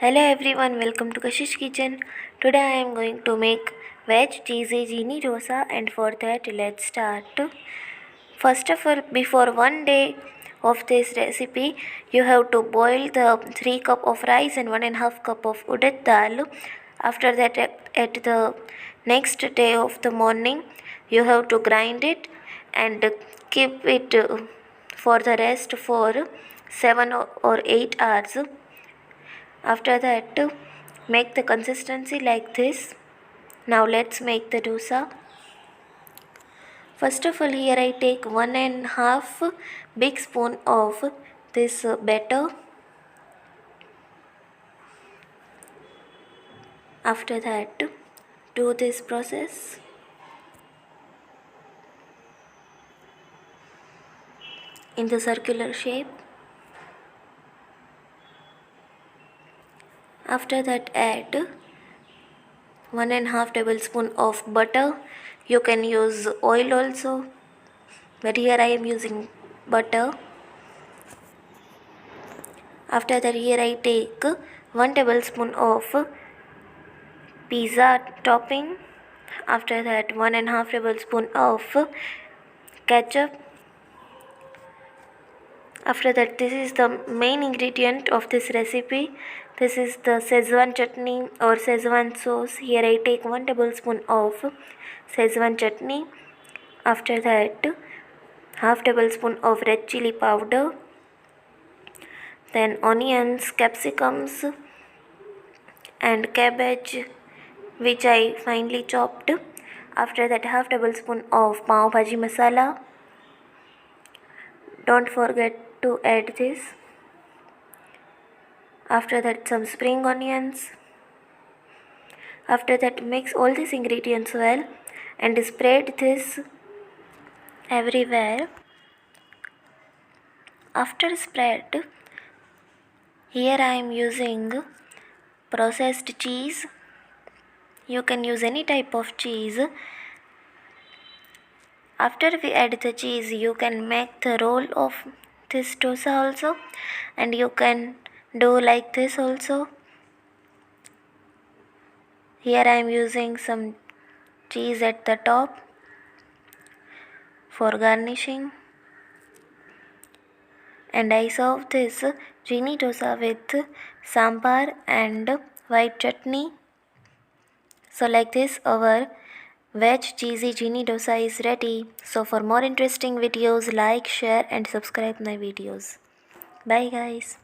Hello everyone, welcome to Kashish Kitchen. Today I am going to make veg cheesy genie dosa, and for that let's start. First of all, before one day of this recipe, you have to boil the 3 cup of rice and 1.5 cup of urad dal. After that, at the next day of the morning, you have to grind it and keep it for the rest for 7 or 8 hours. After that, make the consistency like this. Now let's make the dosa. First of all, here I take 1.5 big spoon of this batter. After that, do this process. In the circular shape. After that, add 1.5 tablespoon of butter. You can use oil also, but here I am using butter. After that, here I take 1 tablespoon of pizza topping. After that, 1.5 tablespoon of ketchup. After that, this is the main ingredient of this recipe. This is the Szechuan chutney or Szechuan sauce. Here I take 1 tablespoon of Szechuan chutney. After that, half tablespoon of red chili powder. Then onions, capsicums and cabbage, which I finely chopped. After that, half tablespoon of pav bhaji masala. Don't forget to add this. After that, some spring onions. After that, mix all these ingredients well and spread this everywhere. After spread, here I am using processed cheese. You can use any type of cheese. After we add the cheese, you can make the roll of this dosa also, and you can do like this also. Here I am using some cheese at the top for garnishing, and I serve this genie dosa with sambar and white chutney. So like this, our veg cheesy genie dosa is ready. So for more interesting videos, like, share and subscribe my videos. Bye guys.